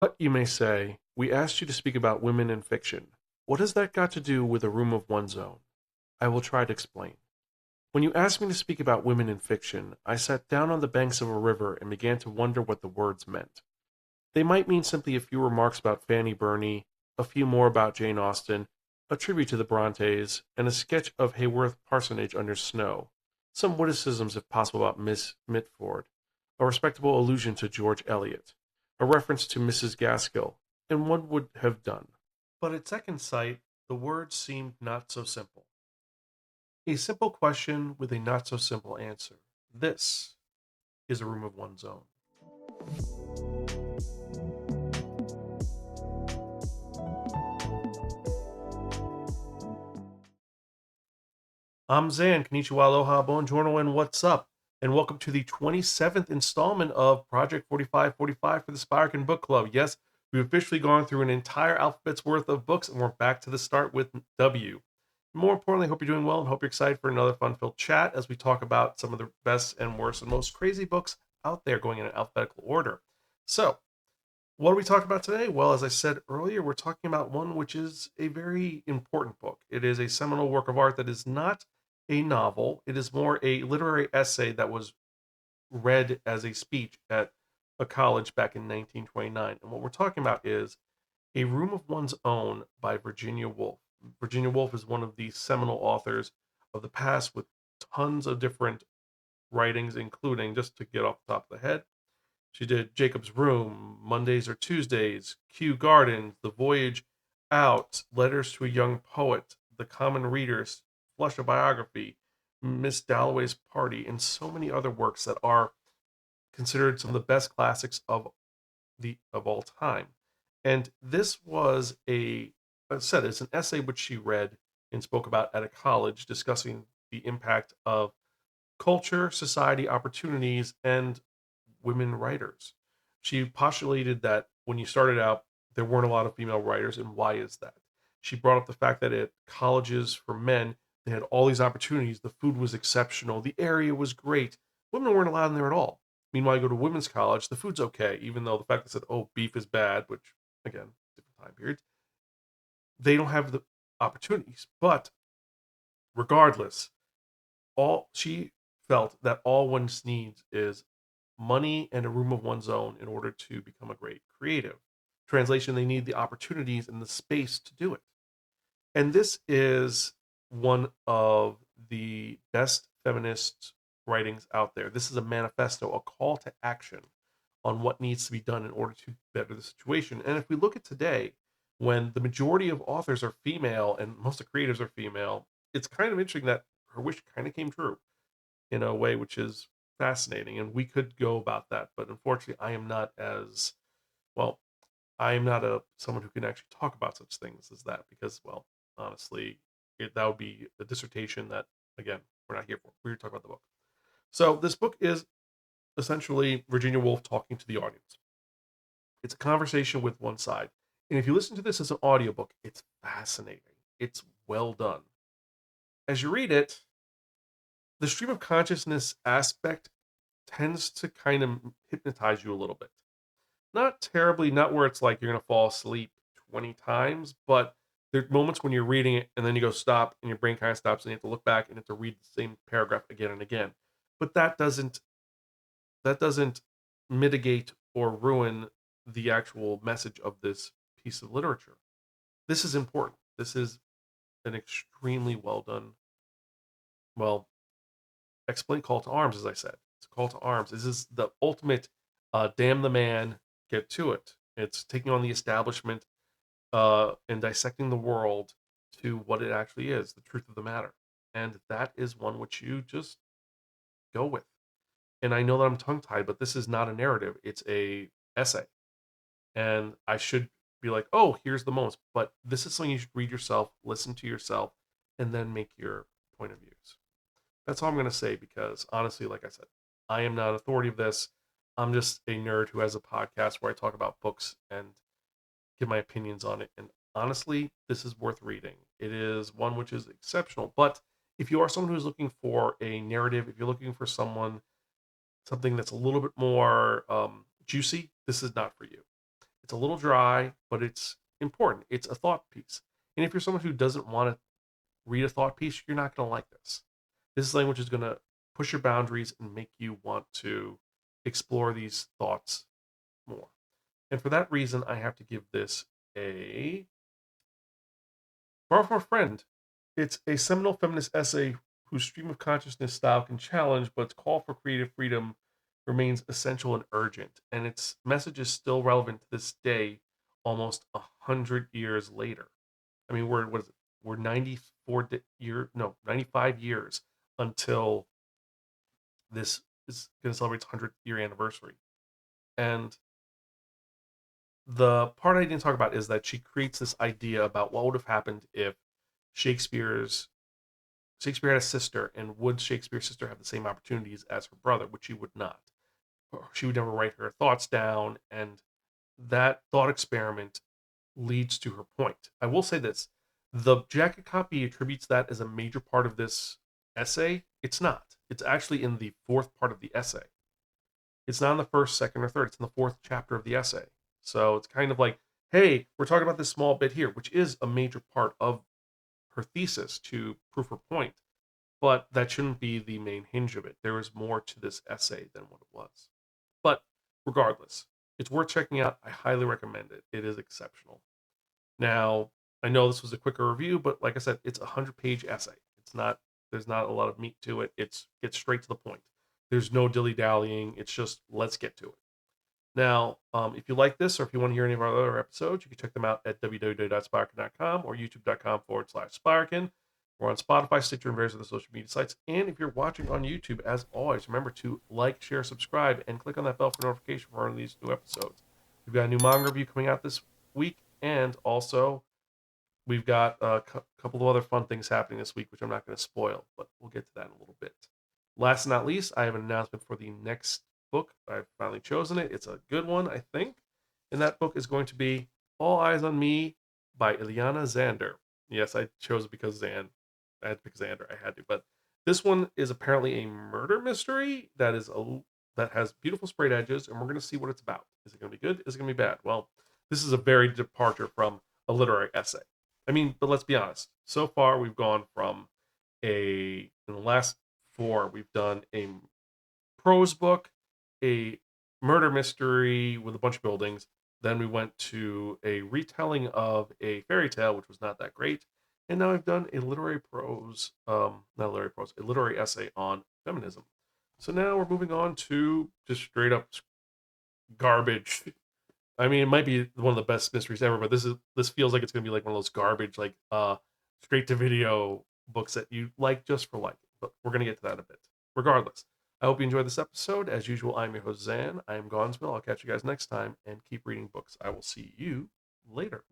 But you may say, we asked you to speak about women in fiction. What has that got to do with a room of one's own? I will try to explain. When you asked me to speak about women in fiction, I sat down on the banks of a river and began to wonder what the words meant. They might mean simply a few remarks about Fanny Burney, a few more about Jane Austen, a tribute to the Brontes, and a sketch of Haworth Parsonage under snow, some witticisms if possible about Miss Mitford, a respectable allusion to George Eliot, a reference to Mrs. Gaskell, and one would have done. But at second sight, the words seemed not so simple. A simple question with a not so simple answer. This is a room of one's own. I'm Zan. Konnichiwa, aloha, buongiorno, and what's up? And welcome to the 27th installment of Project 4545 for the Spiraken Book Club. Yes, we've officially gone through an entire alphabet's worth of books, and we're back to the start with W. More importantly, I hope you're doing well and hope you're excited for another fun-filled chat as we talk about some of the best and worst and most crazy books out there going in an alphabetical order. So, what are we talking about today? Well, as I said earlier, we're talking about one which is a very important book. It is a seminal work of art that is not a novel, it is more a literary essay that was read as a speech at a college back in 1929. And what we're talking about is A Room of One's Own by Virginia Woolf. Virginia Woolf is one of the seminal authors of the past with tons of different writings, including, just to get off the top of the head, she did Jacob's Room, Mondays or Tuesdays, Kew Gardens, The Voyage Out, Letters to a Young Poet, The Common Readers, Flush a Biography, Miss Dalloway's Party, and so many other works that are considered some of the best classics of all time. And this was I said, it's an essay which she read and spoke about at a college discussing the impact of culture, society, opportunities, and women writers. She postulated that when you started out, there weren't a lot of female writers, and why is that? She brought up the fact that at colleges for men, they had all these opportunities. The food was exceptional, the area was great. Women weren't allowed in there at all. Meanwhile, you go to women's college, the food's okay, even though the fact that said, oh, beef is bad, which again, different time periods, they don't have the opportunities. But regardless, all she felt that all one needs is money and a room of one's own in order to become a great creative. Translation, they need the opportunities and the space to do it. And this is one of the best feminist writings out there. This is a manifesto, a call to action on what needs to be done in order to better the situation. And if we look at today, when the majority of authors are female and most of the creatives are female, it's kind of interesting that her wish kind of came true in a way which is fascinating. And we could go about that, but unfortunately, I am not as well. I am not a someone who can actually talk about such things as that because, well, honestly, that would be a dissertation that again we're not here for. We're here to talk about the book. So this book is essentially Virginia Woolf talking to the audience. It's a conversation with one side. And if you listen to this as an audiobook, it's fascinating. It's well done. As you read it, the stream of consciousness aspect tends to kind of hypnotize you a little bit. Not terribly, not where it's like you're going to fall asleep 20 times, but there are moments when you're reading it and then you go stop and your brain kind of stops and you have to look back and you have to read the same paragraph again and again. But that doesn't mitigate or ruin the actual message of this piece of literature. This is important. This is an extremely well done, well, explain call to arms, as I said. It's a call to arms. This is the ultimate damn the man, get to it. It's taking on the establishment and dissecting the world to what it actually is, the truth of the matter. And that is one which you just go with. And I know that I'm tongue tied, but this is not a narrative. It's a essay. And I should be like, oh, here's the moments. But this is something you should read yourself, listen to yourself, and then make your point of views. That's all I'm going to say because honestly, like I said, I am not authority of this. I'm just a nerd who has a podcast where I talk about books and give my opinions on it. And honestly, this is worth reading. It is one which is exceptional. But if you are someone who's looking for a narrative, if you're looking for something that's a little bit more juicy, this is not for you. It's a little dry, but it's important. It's a thought piece. And if you're someone who doesn't want to read a thought piece, you're not going to like this. This language is going to push your boundaries and make you want to explore these thoughts more. And for that reason, I have to give this a borrow from a friend. It's a seminal feminist essay whose stream of consciousness style can challenge, but its call for creative freedom remains essential and urgent. And its message is still relevant to this day, almost 100 years later. I mean, we're 95 years until this is going to celebrate its 100th year anniversary. And the part I didn't talk about is that she creates this idea about what would have happened if Shakespeare had a sister, and would Shakespeare's sister have the same opportunities as her brother, which she would not. She would never write her thoughts down, and that thought experiment leads to her point. I will say this: the jacket copy attributes that as a major part of this essay. It's not. It's actually in the fourth part of the essay. It's not in the first, second, or third. It's in the fourth chapter of the essay. So it's kind of like, hey, we're talking about this small bit here, which is a major part of her thesis to prove her point, but that shouldn't be the main hinge of it. There is more to this essay than what it was. But regardless, it's worth checking out. I highly recommend it. It is exceptional. Now, I know this was a quicker review, but like I said, it's a 100-page essay. There's not a lot of meat to it. It's straight to the point. There's no dilly-dallying. It's just, let's get to it. Now, if you like this, or if you want to hear any of our other episodes, you can check them out at www.spiraken.com or youtube.com/Spiraken. We're on Spotify, Stitcher, and various other social media sites. And if you're watching on YouTube, as always, remember to like, share, subscribe, and click on that bell for notification for one of these new episodes. We've got a new manga review coming out this week, and also we've got a couple of other fun things happening this week, which I'm not going to spoil, but we'll get to that in a little bit. Last but not least, I have an announcement for the next book. I've finally chosen it. It's a good one, I think. And that book is going to be All Eyes on Me by Iliana Xander. Yes, I chose it because I had to pick Xander. I had to. But this one is apparently a murder mystery that has beautiful sprayed edges, and we're going to see what it's about. Is it going to be good? Is it going to be bad? Well, this is a very departure from a literary essay. I mean, but let's be honest. So far, we've gone from in the last 4, we've done a prose book, a murder mystery with a bunch of buildings. Then we went to a retelling of a fairy tale, which was not that great. And now I've done a literary essay on feminism. So now we're moving on to just straight up garbage. I mean, it might be one of the best mysteries ever, but this feels like it's gonna be like one of those garbage, like straight to video books that you like just for liking. But we're gonna get to that in a bit. Regardless, I hope you enjoyed this episode. As usual, I'm your host Zan. I am Gonzville. I'll catch you guys next time, and keep reading books. I will see you later.